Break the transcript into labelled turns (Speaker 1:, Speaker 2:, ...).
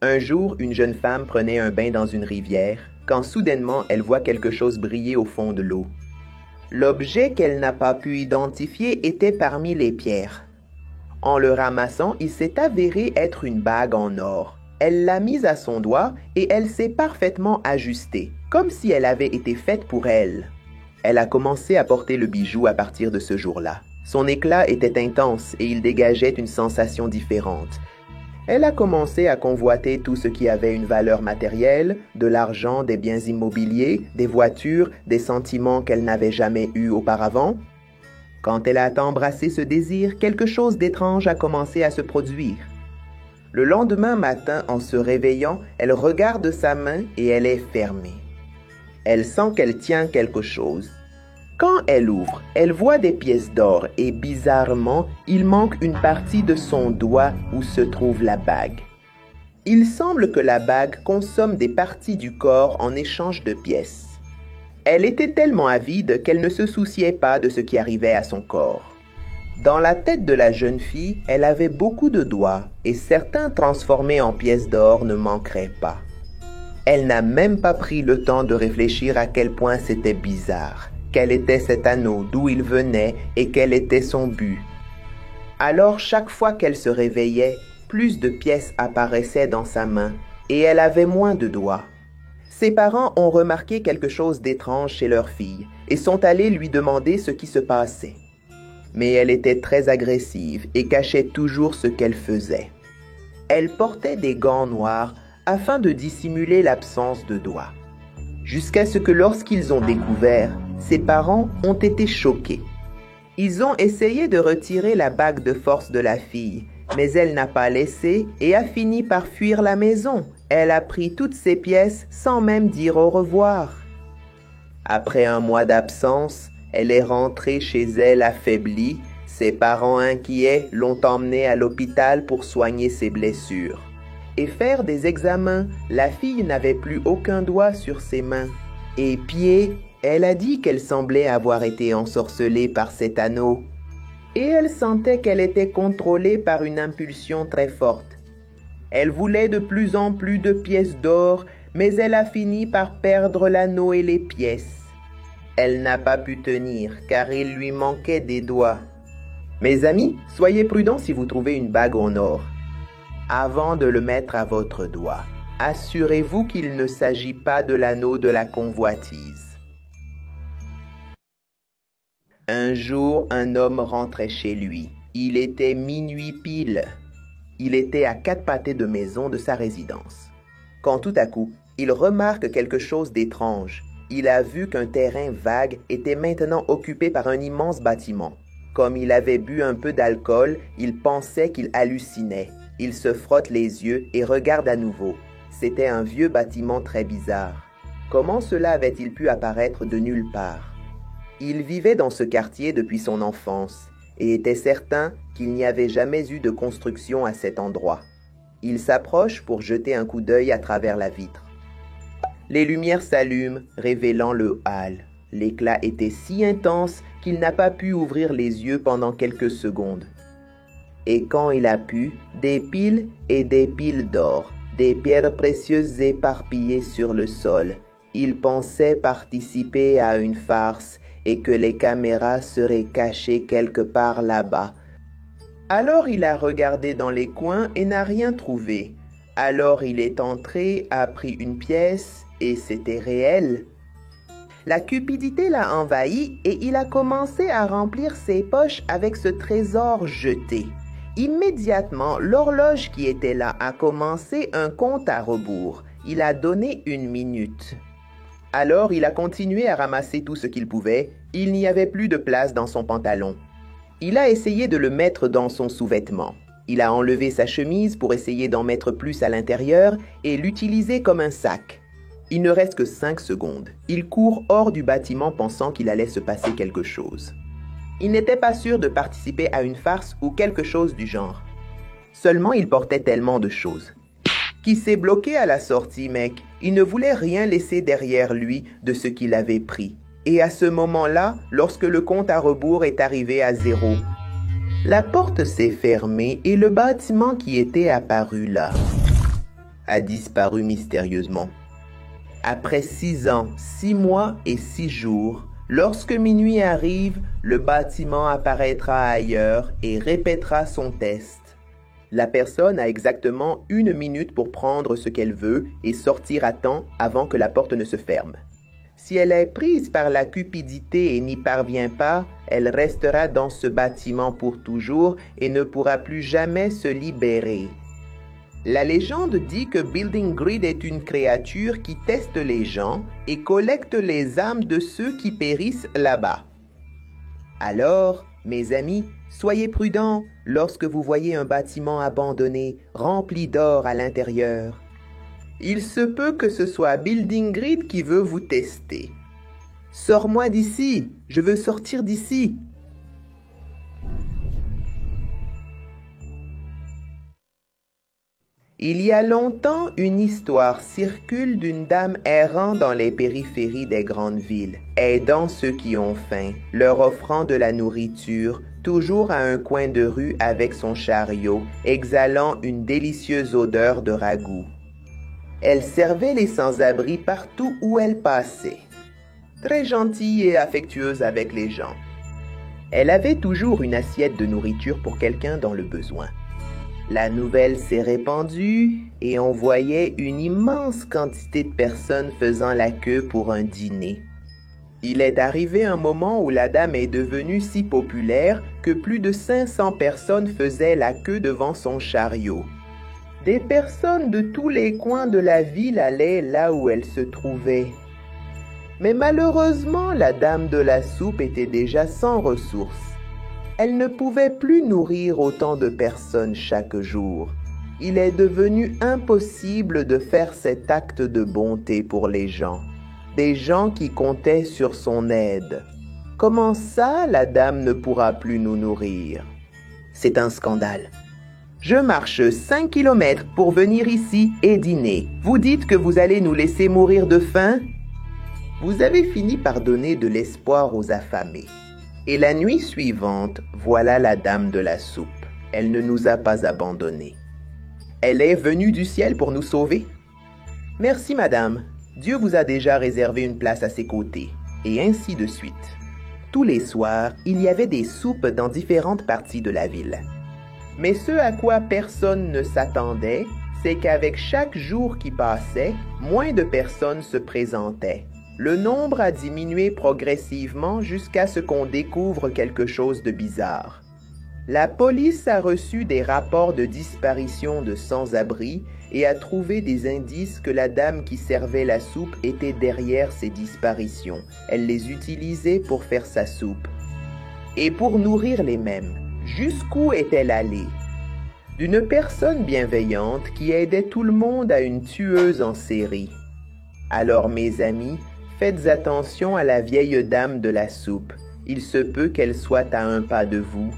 Speaker 1: Un jour, une jeune femme prenait un bain dans une rivière, quand soudainement elle voit quelque chose briller au fond de l'eau. L'objet qu'elle n'a pas pu identifier était parmi les pierres. En le ramassant, il s'est avéré être une bague en or. Elle l'a mise à son doigt et elle s'est parfaitement ajustée, comme si elle avait été faite pour elle. Elle a commencé à porter le bijou à partir de ce jour-là. Son éclat était intense et il dégageait une sensation différente. Elle a commencé à convoiter tout ce qui avait une valeur matérielle, de l'argent, des biens immobiliers, des voitures, des sentiments qu'elle n'avait jamais eus auparavant. Quand elle a embrassé ce désir, quelque chose d'étrange a commencé à se produire. Le lendemain matin, en se réveillant, elle regarde sa main et elle est fermée. Elle sent qu'elle tient quelque chose. Quand elle ouvre, elle voit des pièces d'or et bizarrement, il manque une partie de son doigt où se trouve la bague. Il semble que la bague consomme des parties du corps en échange de pièces. Elle était tellement avide qu'elle ne se souciait pas de ce qui arrivait à son corps. Dans la tête de la jeune fille, elle avait beaucoup de doigts et certains transformés en pièces d'or ne manqueraient pas. Elle n'a même pas pris le temps de réfléchir à quel point c'était bizarre. Quel était cet anneau, d'où il venait et quel était son but. Alors chaque fois qu'elle se réveillait, plus de pièces apparaissaient dans sa main et elle avait moins de doigts. Ses parents ont remarqué quelque chose d'étrange chez leur fille et sont allés lui demander ce qui se passait. Mais elle était très agressive et cachait toujours ce qu'elle faisait. Elle portait des gants noirs afin de dissimuler l'absence de doigts. Jusqu'à ce que lorsqu'ils ont découvert, ses parents ont été choqués. Ils ont essayé de retirer la bague de force de la fille, mais elle n'a pas laissé et a fini par fuir la maison. Elle a pris toutes ses pièces sans même dire au revoir. Après un mois d'absence, elle est rentrée chez elle affaiblie. Ses parents inquiets l'ont emmenée à l'hôpital pour soigner ses blessures. Et faire des examens, la fille n'avait plus aucun doigt sur ses mains. Et pieds, elle a dit qu'elle semblait avoir été ensorcelée par cet anneau. Et elle sentait qu'elle était contrôlée par une impulsion très forte. Elle voulait de plus en plus de pièces d'or, mais elle a fini par perdre l'anneau et les pièces. Elle n'a pas pu tenir, car il lui manquait des doigts. Mes amis, soyez prudents si vous trouvez une bague en or. Avant de le mettre à votre doigt, assurez-vous qu'il ne s'agit pas de l'anneau de la convoitise. Un jour, un homme rentrait chez lui. Il était minuit pile. Il était à 4 pâtés de maison de sa résidence. Quand tout à coup, il remarque quelque chose d'étrange. Il a vu qu'un terrain vague était maintenant occupé par un immense bâtiment. Comme il avait bu un peu d'alcool, il pensait qu'il hallucinait. Il se frotte les yeux et regarde à nouveau. C'était un vieux bâtiment très bizarre. Comment cela avait-il pu apparaître de nulle part? Il vivait dans ce quartier depuis son enfance et était certain qu'il n'y avait jamais eu de construction à cet endroit. Il s'approche pour jeter un coup d'œil à travers la vitre. Les lumières s'allument, révélant le hall. L'éclat était si intense qu'il n'a pas pu ouvrir les yeux pendant quelques secondes. Et quand il a pu, des piles et des piles d'or, des pierres précieuses éparpillées sur le sol. Il pensait participer à une farce et que les caméras seraient cachées quelque part là-bas. Alors il a regardé dans les coins et n'a rien trouvé. Alors il est entré, a pris une pièce et c'était réel. La cupidité l'a envahi et il a commencé à remplir ses poches avec ce trésor jeté. Immédiatement, l'horloge qui était là a commencé un compte à rebours. Il a donné 1 minute. Alors, il a continué à ramasser tout ce qu'il pouvait. Il n'y avait plus de place dans son pantalon. Il a essayé de le mettre dans son sous-vêtement. Il a enlevé sa chemise pour essayer d'en mettre plus à l'intérieur et l'utiliser comme un sac. Il ne reste que 5 secondes. Il court hors du bâtiment pensant qu'il allait se passer quelque chose. Il n'était pas sûr de participer à une farce ou quelque chose du genre. Seulement, il portait tellement de choses. Qui s'est bloqué à la sortie, mec. Il ne voulait rien laisser derrière lui de ce qu'il avait pris. Et à ce moment-là, lorsque le compte à rebours est arrivé à 0, la porte s'est fermée et le bâtiment qui était apparu là a disparu mystérieusement. Après 6 ans, 6 mois et 6 jours, lorsque minuit arrive, le bâtiment apparaîtra ailleurs et répétera son test. La personne a exactement 1 minute pour prendre ce qu'elle veut et sortir à temps avant que la porte ne se ferme. Si elle est prise par la cupidité et n'y parvient pas, elle restera dans ce bâtiment pour toujours et ne pourra plus jamais se libérer. La légende dit que Building Grid est une créature qui teste les gens et collecte les âmes de ceux qui périssent là-bas. Alors, mes amis, soyez prudents lorsque vous voyez un bâtiment abandonné, rempli d'or à l'intérieur. Il se peut que ce soit Building Grid qui veut vous tester. Sors-moi d'ici, je veux sortir d'ici. Il y a longtemps, une histoire circule d'une dame errant dans les périphéries des grandes villes, aidant ceux qui ont faim, leur offrant de la nourriture, toujours à un coin de rue avec son chariot, exhalant une délicieuse odeur de ragoût. Elle servait les sans-abri partout où elle passait. Très gentille et affectueuse avec les gens. Elle avait toujours une assiette de nourriture pour quelqu'un dans le besoin. La nouvelle s'est répandue et on voyait une immense quantité de personnes faisant la queue pour un dîner. Il est arrivé un moment où la dame est devenue si populaire que plus de 500 personnes faisaient la queue devant son chariot. Des personnes de tous les coins de la ville allaient là où elle se trouvait. Mais malheureusement, la dame de la soupe était déjà sans ressources. Elle ne pouvait plus nourrir autant de personnes chaque jour. Il est devenu impossible de faire cet acte de bonté pour les gens. Des gens qui comptaient sur son aide. Comment ça, la dame ne pourra plus nous nourrir? C'est un scandale. Je marche 5 kilomètres pour venir ici et dîner. Vous dites que vous allez nous laisser mourir de faim? Vous avez fini par donner de l'espoir aux affamés. Et la nuit suivante, voilà la dame de la soupe. Elle ne nous a pas abandonnés. Elle est venue du ciel pour nous sauver. Merci, madame. Dieu vous a déjà réservé une place à ses côtés. Et ainsi de suite. Tous les soirs, il y avait des soupes dans différentes parties de la ville. Mais ce à quoi personne ne s'attendait, c'est qu'avec chaque jour qui passait, moins de personnes se présentaient. Le nombre a diminué progressivement jusqu'à ce qu'on découvre quelque chose de bizarre. La police a reçu des rapports de disparition de sans-abri et a trouvé des indices que la dame qui servait la soupe était derrière ces disparitions. Elle les utilisait pour faire sa soupe. Et pour nourrir les mêmes. Jusqu'où est-elle allée? D'une personne bienveillante qui aidait tout le monde à une tueuse en série. Alors mes amis, faites attention à la vieille dame de la soupe. Il se peut qu'elle soit à un pas de vous